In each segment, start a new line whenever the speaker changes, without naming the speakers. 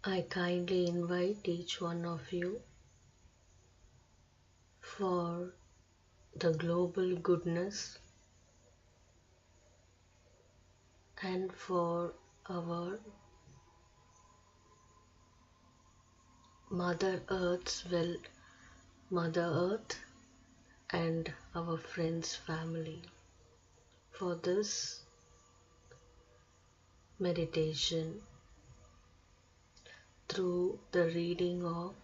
I kindly invite each one of you for the global goodness and for our Mother Earth and our friends' family for this meditation through the reading of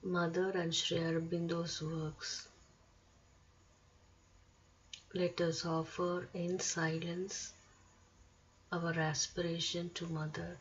Mother and Sri Aurobindo's works. Let us offer in silence our aspiration to Mother.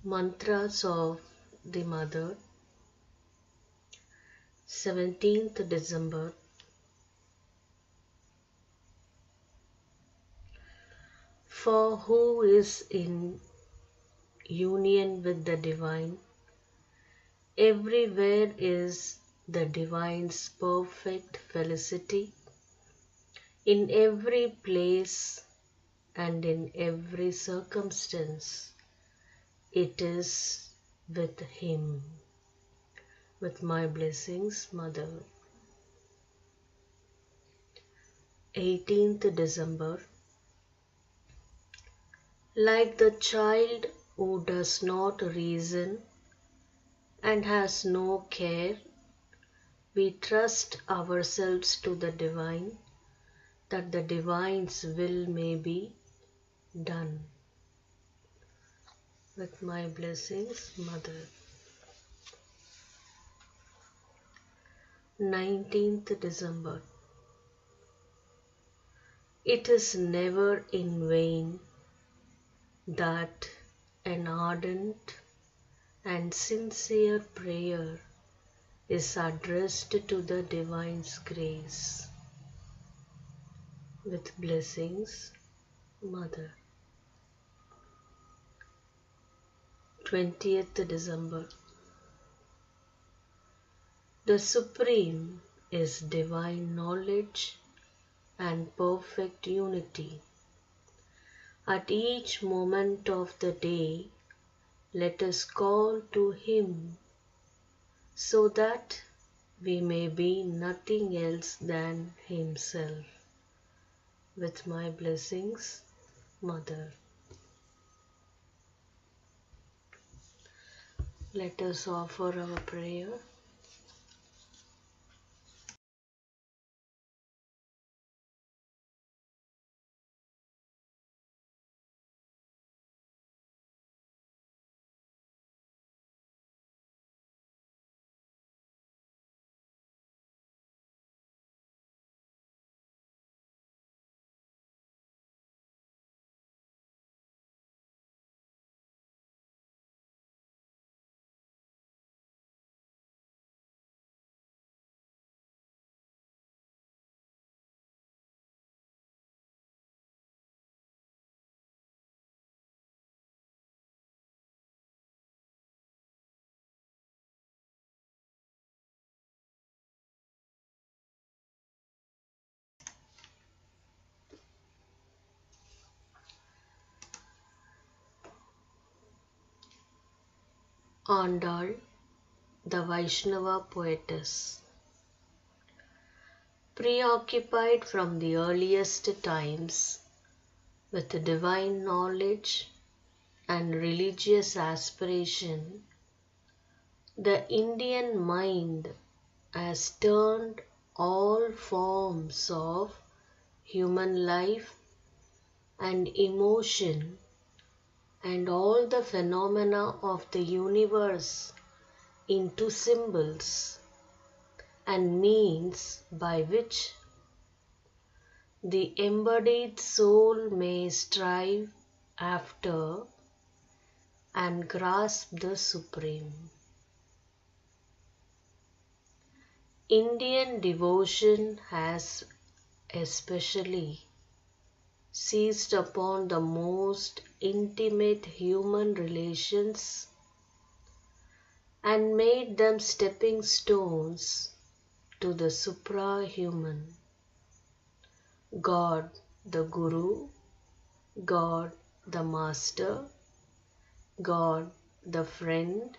Mantras of the Mother, 17th December. For who is in union with the Divine, everywhere is the Divine's perfect felicity, in every place and in every circumstance. It is with Him. With my blessings, Mother. 18th December. Like the child who does not reason and has no care, we trust ourselves to the Divine, that the Divine's will may be done. With my blessings, Mother. 19th December. It is never in vain that an ardent and sincere prayer is addressed to the Divine's grace. With blessings, Mother. 20th December. The Supreme is divine knowledge and perfect unity. At each moment of the day, let us call to Him so that we may be nothing else than Himself. With my blessings, Mother. Let us offer our prayer. Andal, the Vaishnava poetess. Preoccupied from the earliest times with divine knowledge and religious aspiration, The Indian mind has turned all forms of human life and emotion and all the phenomena of the universe into symbols and means by which the embodied soul may strive after and grasp the supreme. Indian devotion has especially seized upon the most intimate human relations and made them stepping stones to the suprahuman. God the Guru, God the Master, God the Friend,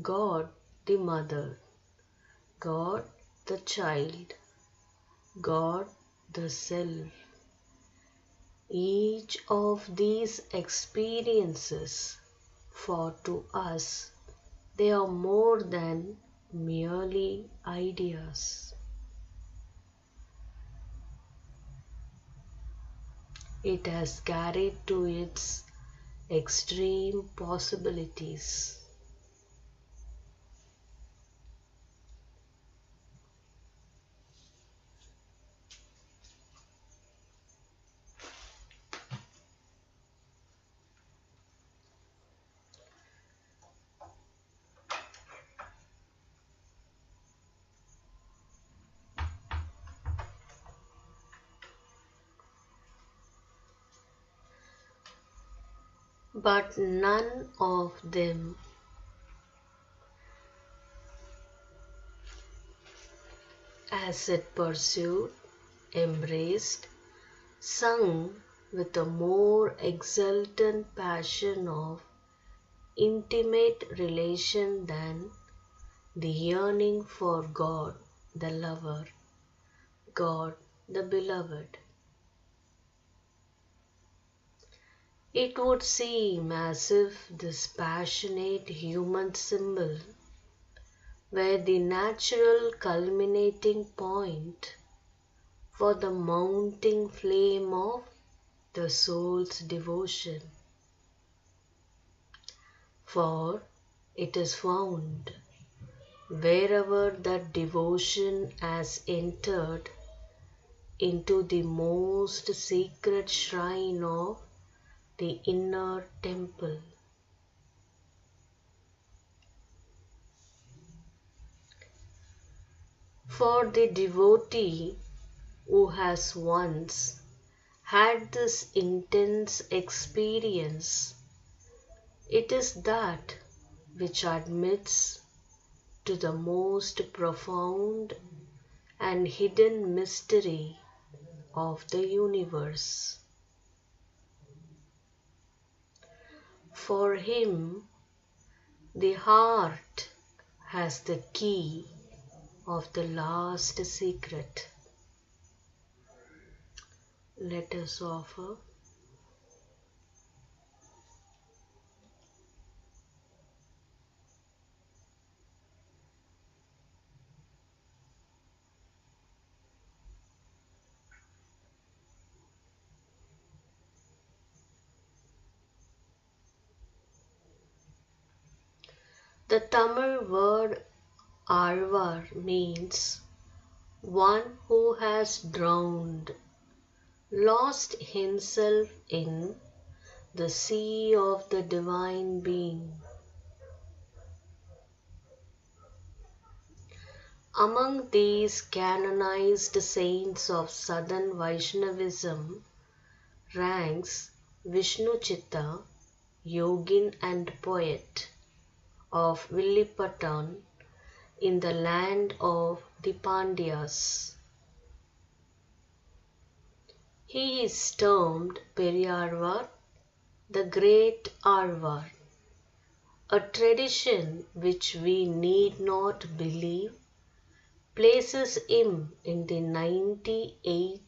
God the Mother, God the Child, God the Self. Each of these experiences, for to us they are more than merely ideas. It has carried to its extreme possibilities. But none of them as it pursued, embraced, sung with a more exultant passion of intimate relation than the yearning for God the lover, God the beloved. It would seem as if this passionate human symbol were the natural culminating point for the mounting flame of the soul's devotion. For it is found wherever that devotion has entered into the most secret shrine of the inner temple. For the devotee who has once had this intense experience, it is that which admits to the most profound and hidden mystery of the universe. For him, the heart has the key of the last secret. Let us offer. The Tamil word Alvar means one who has drowned, lost himself in the sea of the divine being. Among these canonized saints of southern Vaishnavism ranks Vishnu Chitta, yogin and poet of Villipattan in the land of the Pandyas. He is termed Periyarvar, the great Alvar, a tradition which we need not believe places him in the 98th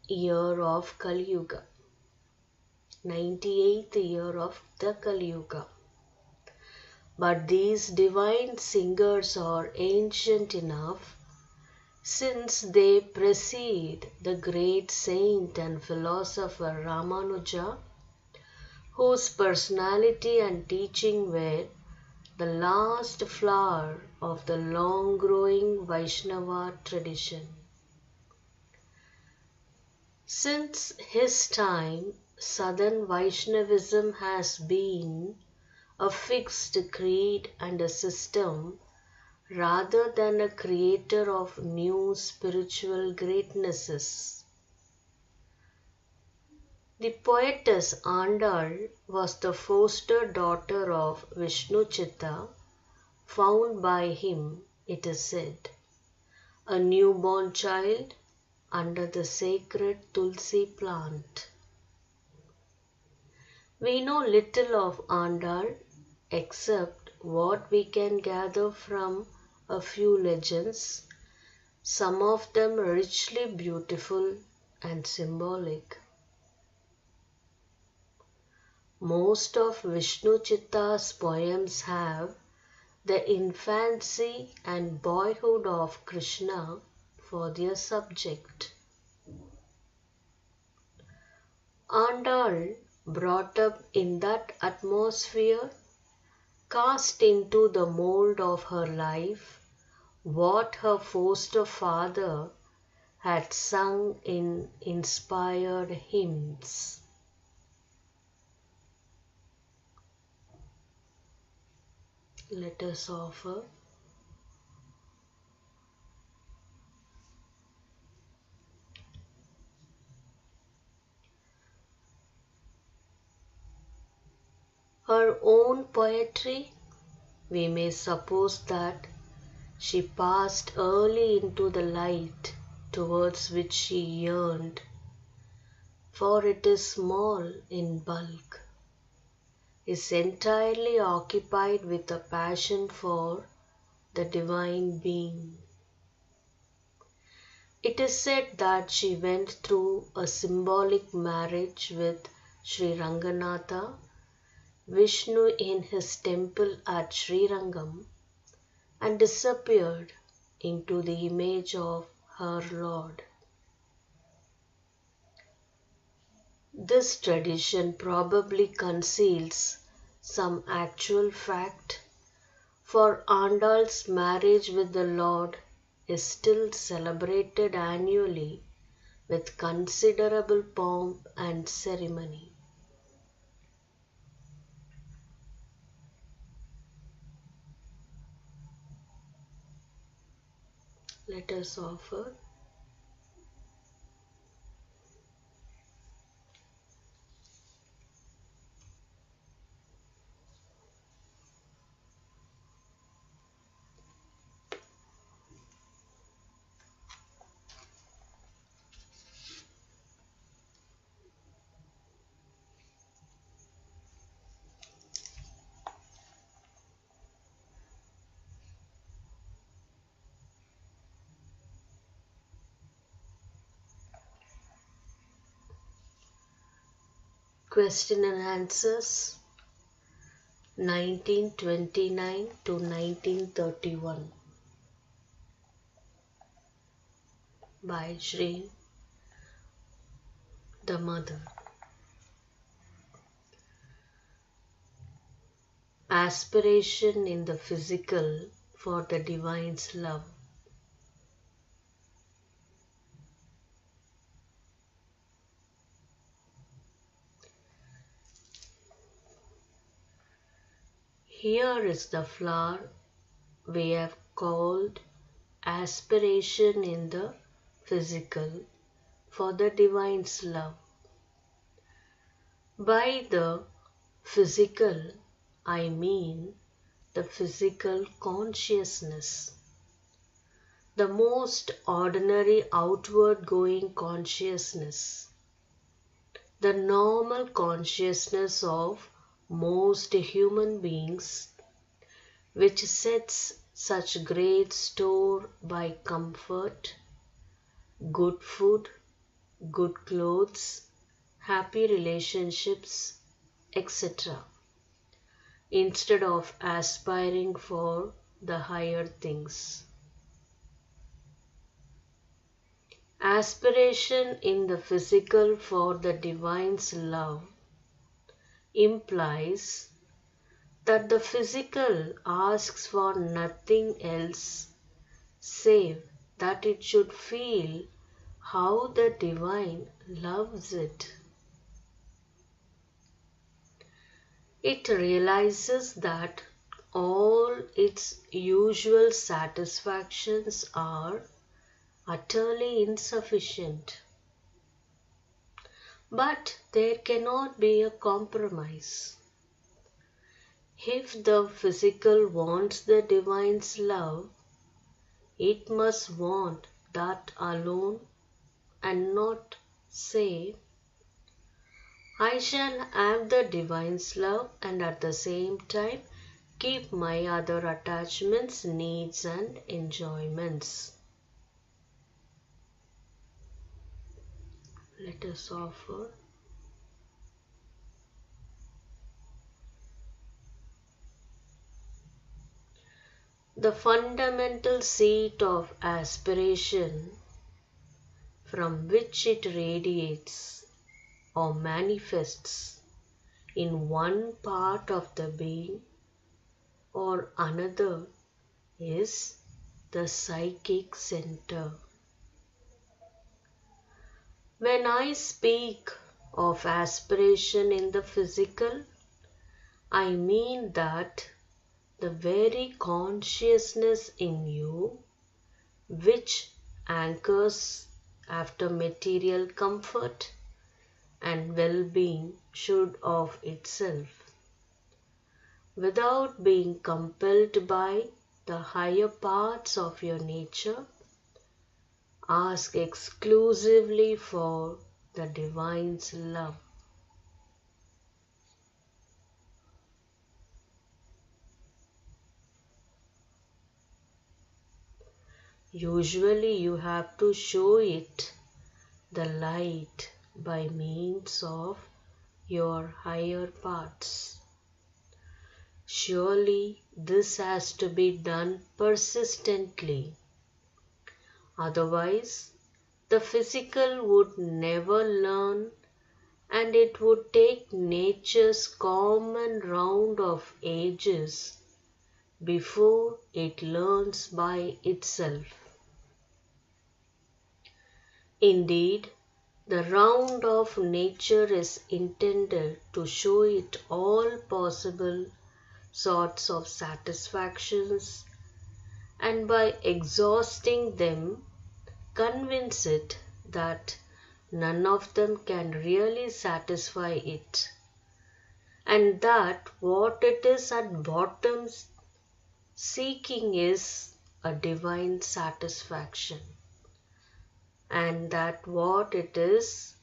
year of Kali Yuga. 98th year of the Kali Yuga. But these divine singers are ancient enough, since they precede the great saint and philosopher Ramanuja, whose personality and teaching were the last flower of the long-growing Vaishnava tradition. Since his time, Southern Vaishnavism has been a fixed creed and a system rather than a creator of new spiritual greatnesses. The poetess Andal was the foster daughter of Vishnu Chitta, found by him, it is said, a newborn child under the sacred Tulsi plant. We know little of Andal except what we can gather from a few legends, some of them richly beautiful and symbolic. Most of Vishnu Chitta's poems have the infancy and boyhood of Krishna for their subject. Andal, brought up in that atmosphere, cast into the mold of her life what her foster father had sung in inspired hymns. Let us offer her own poetry. We may suppose that she passed early into the light towards which she yearned, for it is small in bulk, is entirely occupied with a passion for the Divine Being. It is said that she went through a symbolic marriage with Sri Ranganatha, Vishnu in his temple at Srirangam, and disappeared into the image of her Lord. This tradition probably conceals some actual fact, for Andal's marriage with the Lord is still celebrated annually with considerable pomp and ceremony. Let us offer question and answers 1929 to 1931 by Shri the Mother. Aspiration in the physical for the Divine's love. Here is the flower we have called aspiration in the physical for the Divine's love. By the physical, I mean the physical consciousness, the most ordinary outward going consciousness, the normal consciousness of most human beings, which sets such great store by comfort, good food, good clothes, happy relationships, etc. instead of aspiring for the higher things. Aspiration in the physical for the divine's love implies that the physical asks for nothing else save that it should feel how the divine loves it. It realizes that all its usual satisfactions are utterly insufficient. But there cannot be a compromise. If the physical wants the divine's love, it must want that alone and not say, I shall have the divine's love and at the same time keep my other attachments, needs, and enjoyments. Let us offer the fundamental seat of aspiration from which it radiates or manifests in one part of the being or another is the psychic center. When I speak of aspiration in the physical, I mean that the very consciousness in you which anchors after material comfort and well-being should of itself, without being compelled by the higher parts of your nature, ask exclusively for the divine's love. Usually you have to show it the light by means of your higher parts. Surely this has to be done persistently. Otherwise, the physical would never learn and it would take nature's common round of ages before it learns by itself. Indeed, the round of nature is intended to show it all possible sorts of satisfactions and by exhausting them convince it that none of them can really satisfy it and that what it is at bottom seeking is a divine satisfaction and that what it is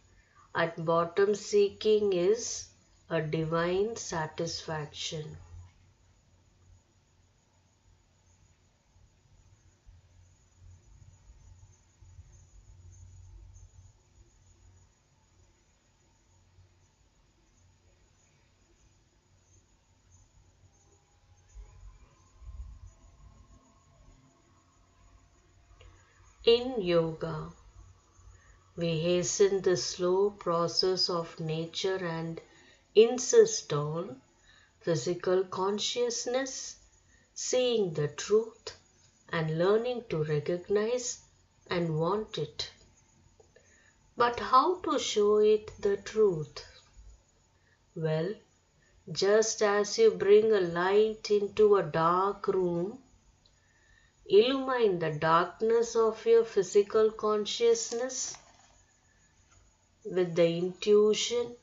at bottom seeking is a divine satisfaction. In yoga, we hasten the slow process of nature and insist on physical consciousness, seeing the truth and learning to recognize and want it. But how to show it the truth? Well, just as you bring a light into a dark room, illumine the darkness of your physical consciousness with the intuition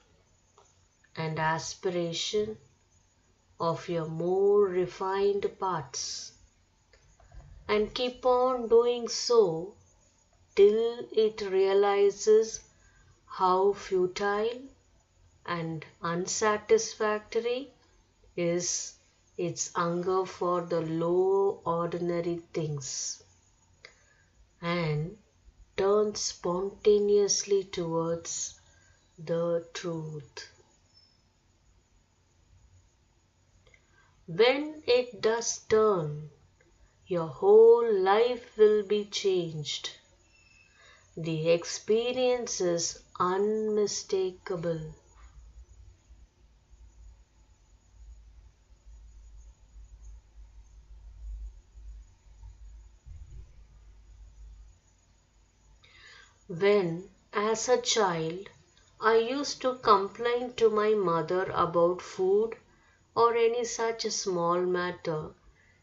and aspiration of your more refined parts and keep on doing so till it realizes how futile and unsatisfactory is its hunger for the low ordinary things and turn spontaneously towards the truth. When it does turn, your whole life will be changed. The experience is unmistakable. When, as a child, I used to complain to my mother about food or any such small matter,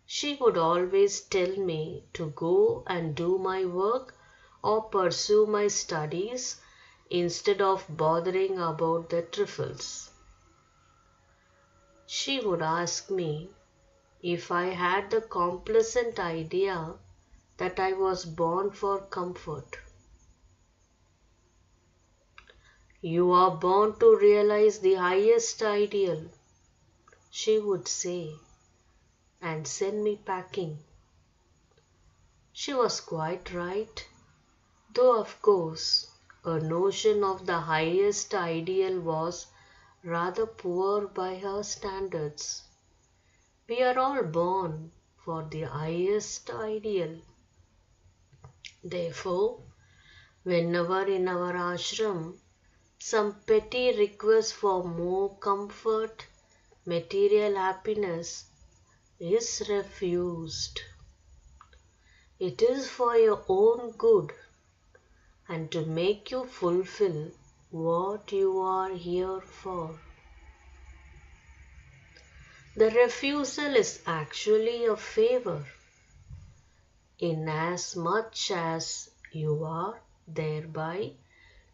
she would always tell me to go and do my work or pursue my studies instead of bothering about the trifles. She would ask me if I had the complacent idea that I was born for comfort. You are born to realize the highest ideal, she would say, and send me packing. She was quite right, though of course her notion of the highest ideal was rather poor by her standards. We are all born for the highest ideal. Therefore, whenever in our ashram some petty request for more comfort, material happiness is refused. It is for your own good and to make you fulfill what you are here for. The refusal is actually a favor, inasmuch as you are thereby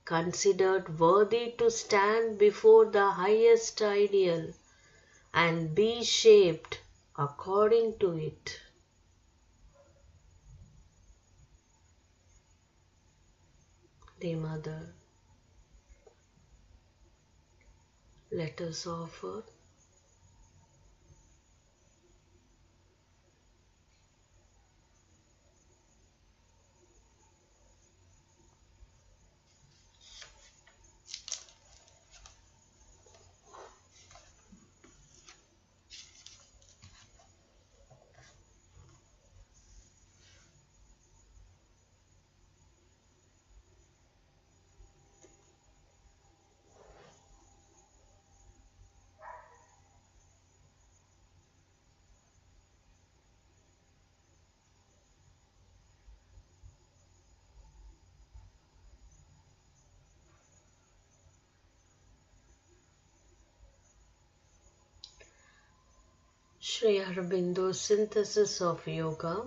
considered worthy to stand before the highest ideal and be shaped according to it. Dear Mother, let us offer Sri Aurobindo's Synthesis of Yoga,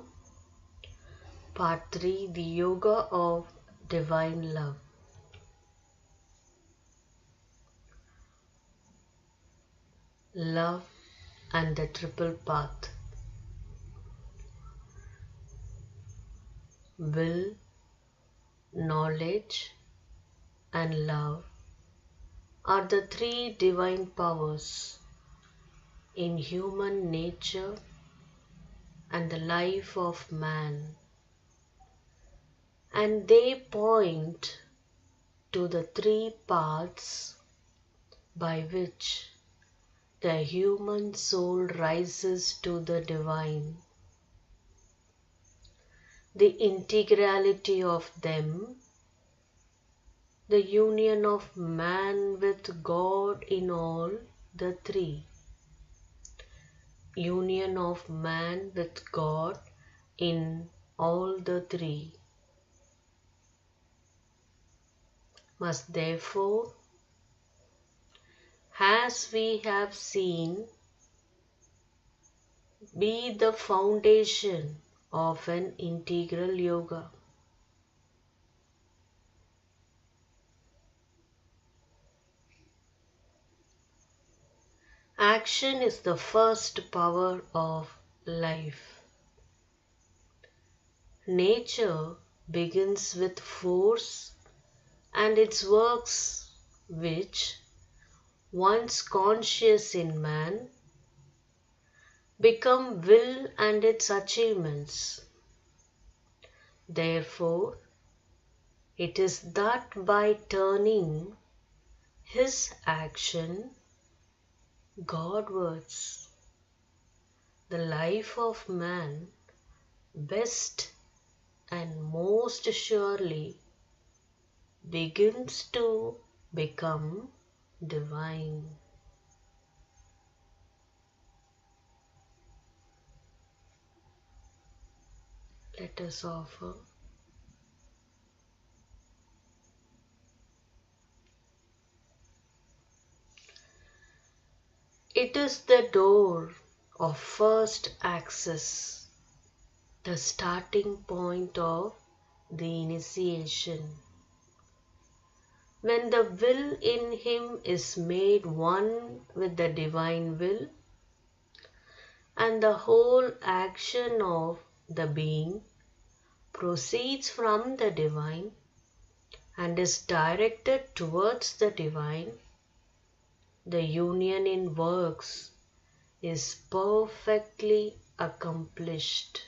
Part 3, the Yoga of Divine Love. Love and the Triple Path. Will, knowledge, and love are the three divine powers in human nature and the life of man, and they point to the three paths by which the human soul rises to the divine. The integrality of them, the union of man with God in all the three, union of man with God in all the three, must therefore, as we have seen, be the foundation of an integral yoga. Action is the first power of life. Nature begins with force and its works which, once conscious in man, become will and its achievements. Therefore, it is that by turning his action Godwards, the life of man best and most surely begins to become divine. Let us offer. It is the door of first access, the starting point of the initiation. When the will in him is made one with the divine will, and the whole action of the being proceeds from the divine and is directed towards the divine, the union in works is perfectly accomplished.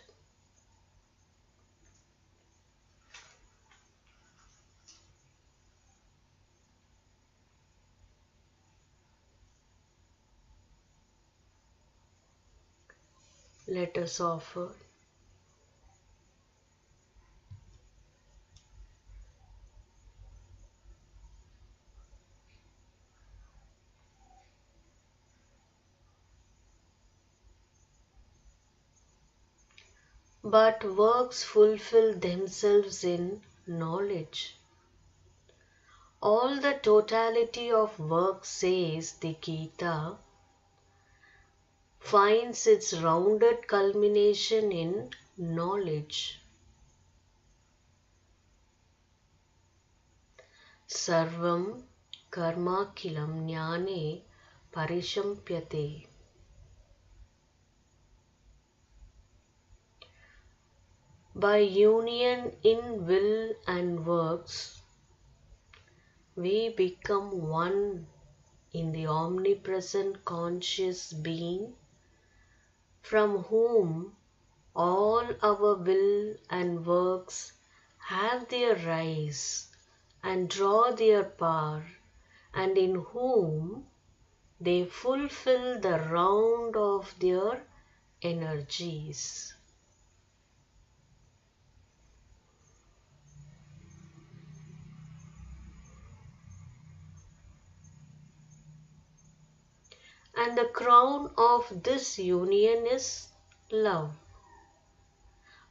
Let us offer. But works fulfill themselves in knowledge. All the totality of work, says the Gita, finds its rounded culmination in knowledge. Sarvam karmakilam jnane parishampyate. By union in will and works, we become one in the omnipresent conscious being from whom all our will and works have their rise and draw their power, and in whom they fulfill the round of their energies. And the crown of this union is love.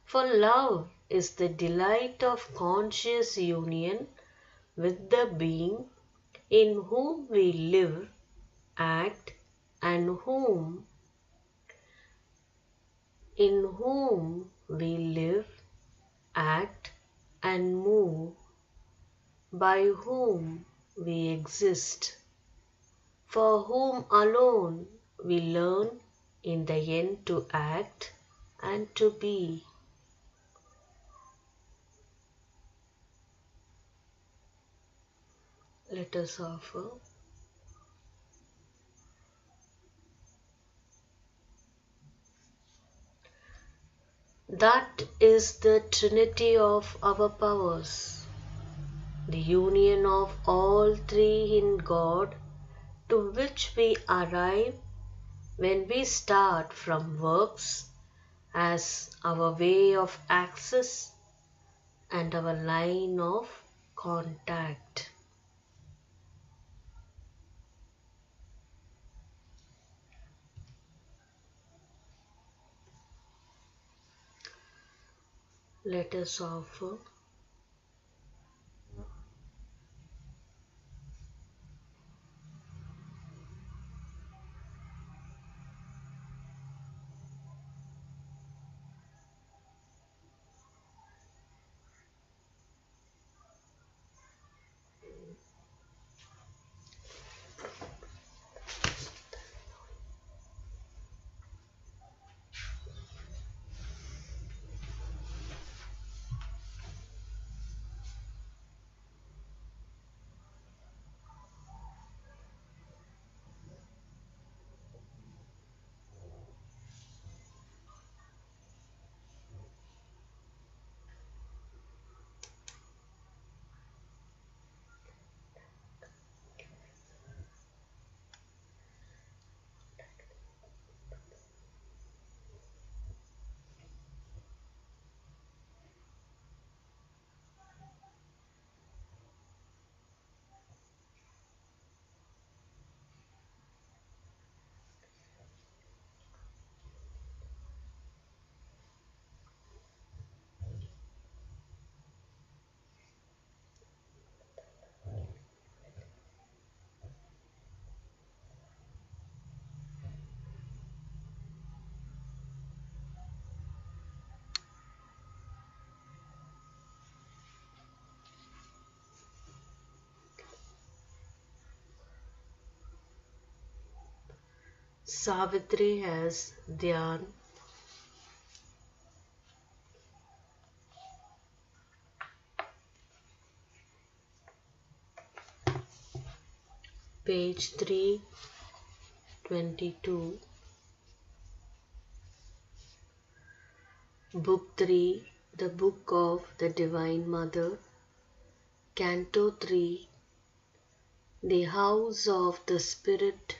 For love is the delight of conscious union with the being in whom we live, act, and in whom we live, act, and move, by whom we exist, for whom alone we learn in the end to act and to be. Let us offer. That is the trinity of our powers, the union of all three in God, to which we arrive when we start from works as our way of access and our line of contact. Let us offer. Savitri has Dhyan. Page 322. Book 3, the Book of the Divine Mother, Canto 3, the House of the Spirit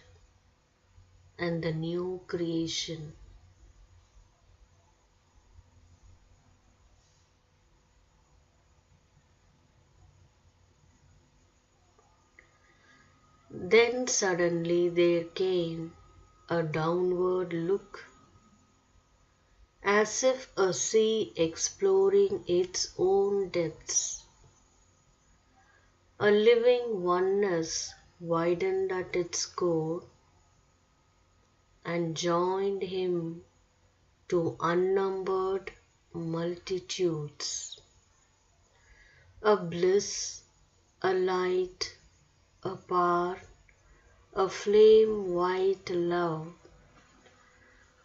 and the New Creation. Then suddenly there came a downward look, as if a sea exploring its own depths. A living oneness widened at its core and joined him to unnumbered multitudes. A bliss, a light, a power, a flame white love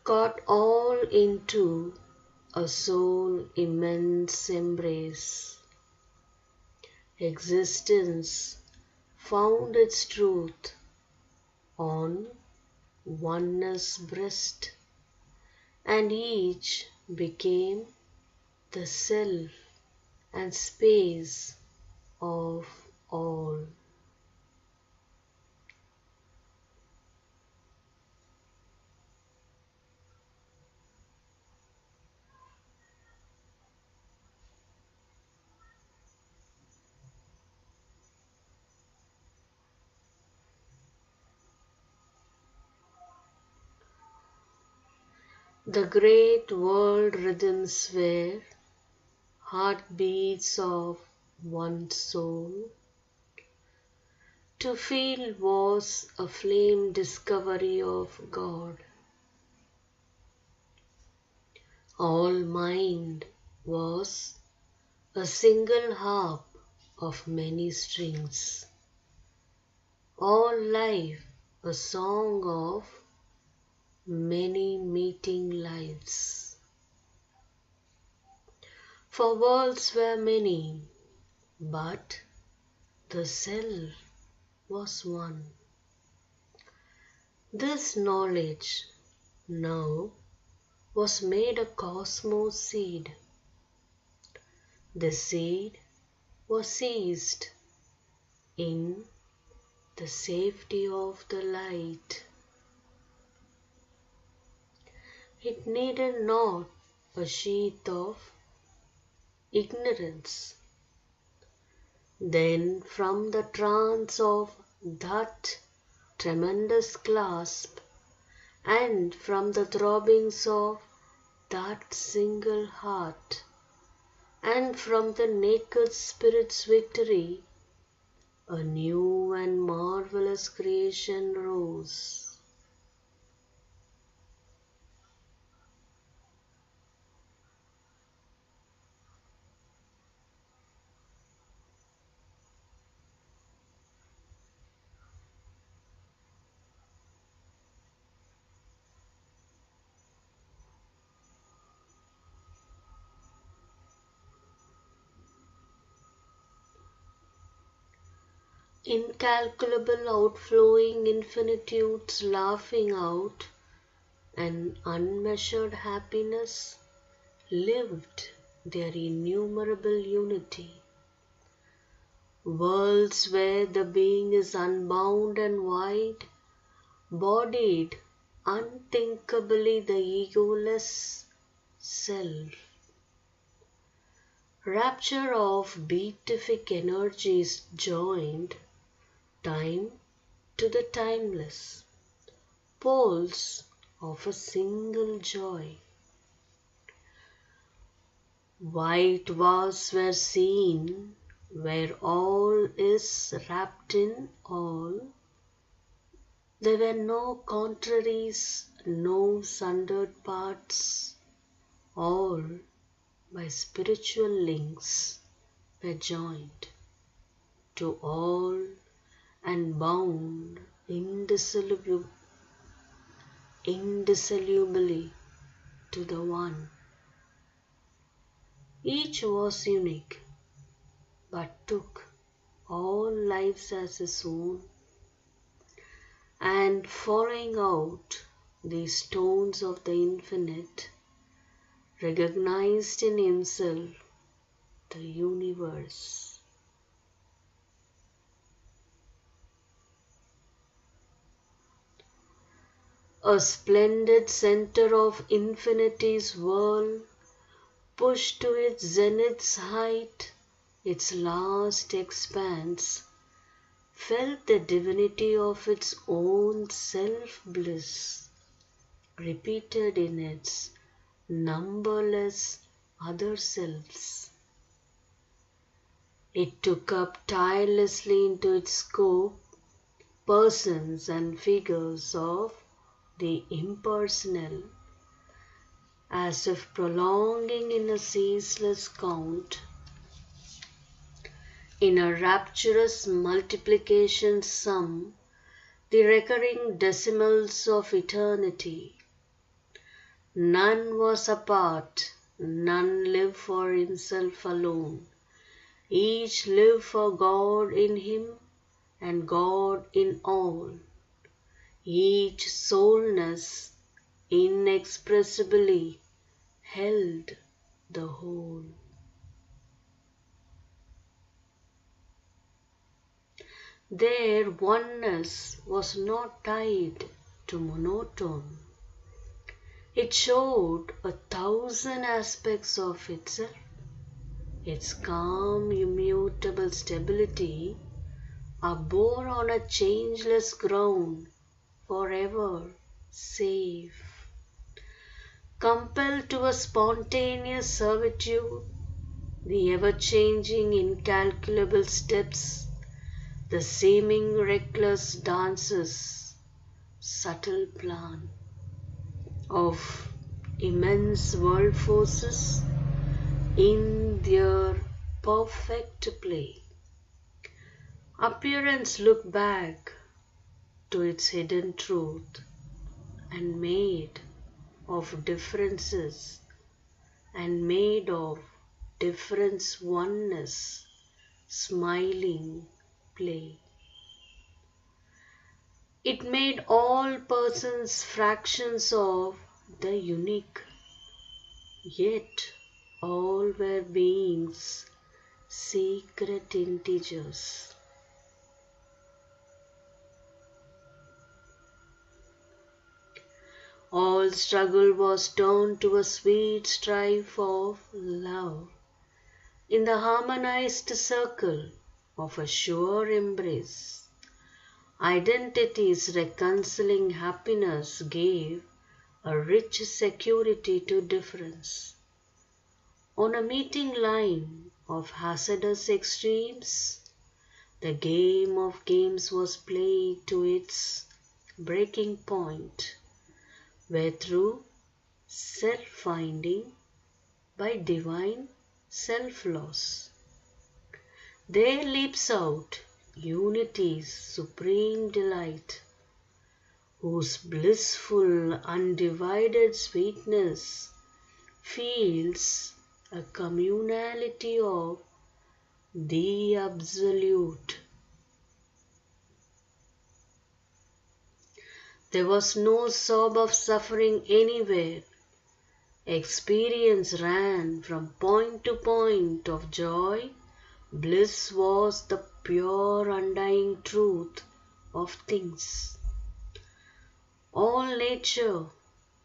caught all into a soul immense embrace. Existence found its truth on oneness breast, and each became the self and space of all. The great world rhythms were heartbeats of one soul. To feel was a flame discovery of God. All mind was a single harp of many strings. All life a song of many meeting lives. For worlds were many, but the self was one. This knowledge now was made a cosmos seed. The seed was seized in the safety of the light. It needed not a sheath of ignorance. Then from the trance of that tremendous clasp, and from the throbbings of that single heart, and from the naked spirit's victory, a new and marvelous creation rose. Incalculable outflowing infinitudes laughing out an unmeasured happiness lived their innumerable unity. Worlds where the being is unbound and wide, bodied unthinkably the egoless self. Rapture of beatific energies joined time to the timeless, poles of a single joy. White walls were seen where all is wrapped in all. There were no contraries, no sundered parts. All by spiritual links were joined to all and bound indissolubly indissolubly to the One. Each was unique, but took all lives as his own, and following out the stones of the infinite, recognized in himself the universe. A splendid center of infinity's whirl, pushed to its zenith's height, its last expanse, felt the divinity of its own self-bliss, repeated in its numberless other selves. It took up tirelessly into its scope persons and figures of the impersonal, as if prolonging in a ceaseless count, in a rapturous multiplication sum, the recurring decimals of eternity. None was apart, none lived for himself alone. Each lived for God in him and God in all. Each soulness inexpressibly held the whole. Their oneness was not tied to monotone. It showed 1,000 aspects of itself. Its calm, immutable stability abode on a changeless ground, forever safe. Compelled to a spontaneous servitude, the ever-changing incalculable steps, the seeming reckless dances, subtle plan of immense world forces in their perfect play. Appearance looked back to its hidden truth and made of differences and made of difference oneness, smiling play. It made all persons fractions of the unique, yet all were beings, secret integers. All struggle was turned to a sweet strife of love in the harmonized circle of a sure embrace. Identity's reconciling happiness gave a rich security to difference. On a meeting line of hazardous extremes, the game of games was played to its breaking point, where through self-finding by divine self-loss, there leaps out unity's supreme delight, whose blissful undivided sweetness feels a communality of the Absolute. There was no sob of suffering anywhere. Experience ran from point to point of joy. Bliss was the pure undying truth of things. All nature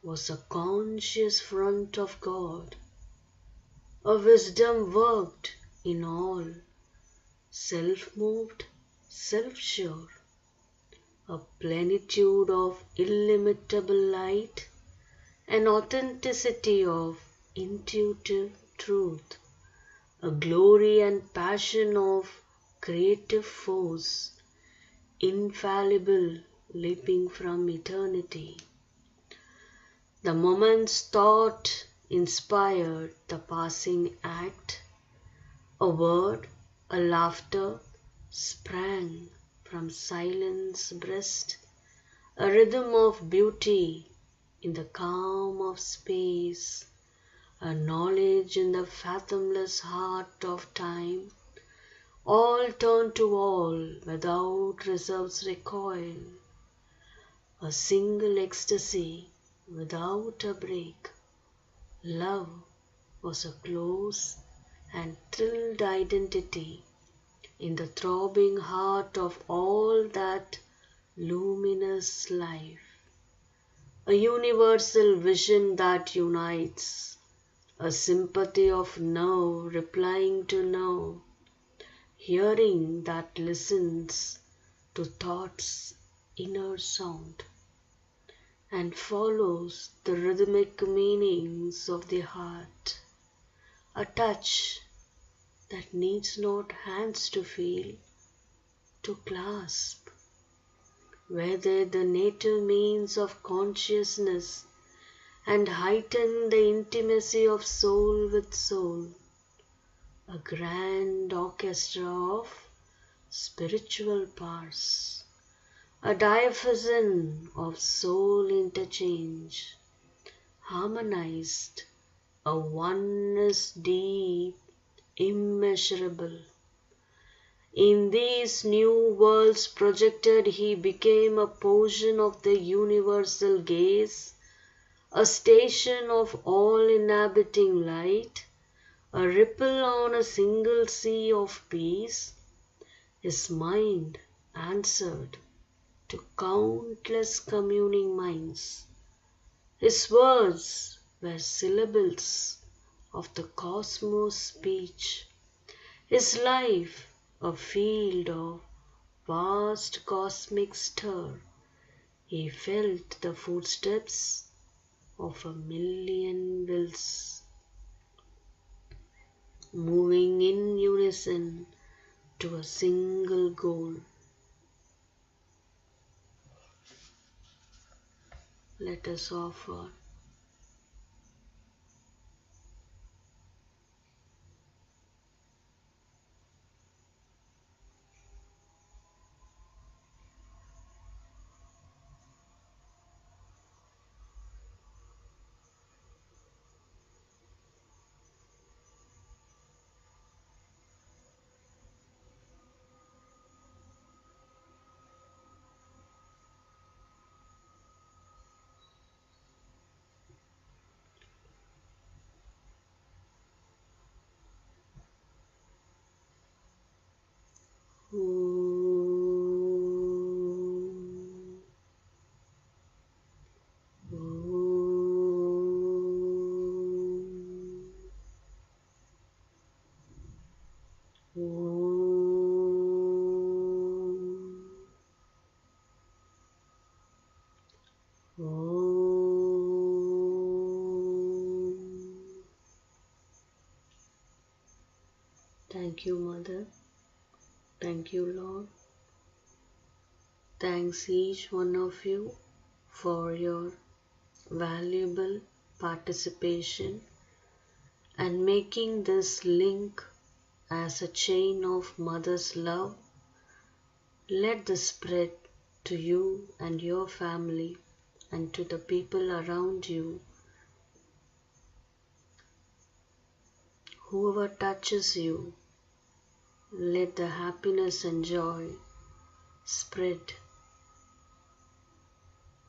was a conscious front of God. A wisdom worked in all, self-moved, self-sure. A plenitude of illimitable light, an authenticity of intuitive truth, a glory and passion of creative force, infallible leaping from eternity. The moment's thought inspired the passing act. A word, a laughter sprang from silence breast, a rhythm of beauty in the calm of space, a knowledge in the fathomless heart of time, all turn to all without reserves recoil, a single ecstasy without a break. Love was a close and thrilled identity in the throbbing heart of all that luminous life, a universal vision that unites, a sympathy of nerve replying to nerve, hearing that listens to thought's inner sound and follows the rhythmic meanings of the heart, a touch that needs not hands to feel, to clasp, whether the native means of consciousness and heighten the intimacy of soul with soul, a grand orchestra of spiritual powers, a diapason of soul interchange, harmonized, a oneness deep, immeasurable. In these new worlds projected, he became a portion of the universal gaze, a station of all inhabiting light, a ripple on a single sea of peace. His mind answered to countless communing minds. His words were syllables of the cosmos speech. His life a field of vast cosmic stir. He felt the footsteps of a million wills, moving in unison to a single goal. Let us offer Thank you, Mother. Thank you, Lord. Thanks each one of you for your valuable participation and making this link as a chain of Mother's love. Let this spread to you and your family and to the people around you. Whoever touches you, let the happiness and joy spread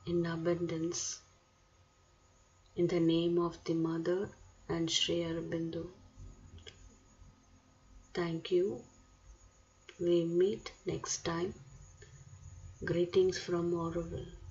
in abundance. In the name of the Mother and Sri Aurobindo. Thank you. We meet next time. Greetings from Aurobindo.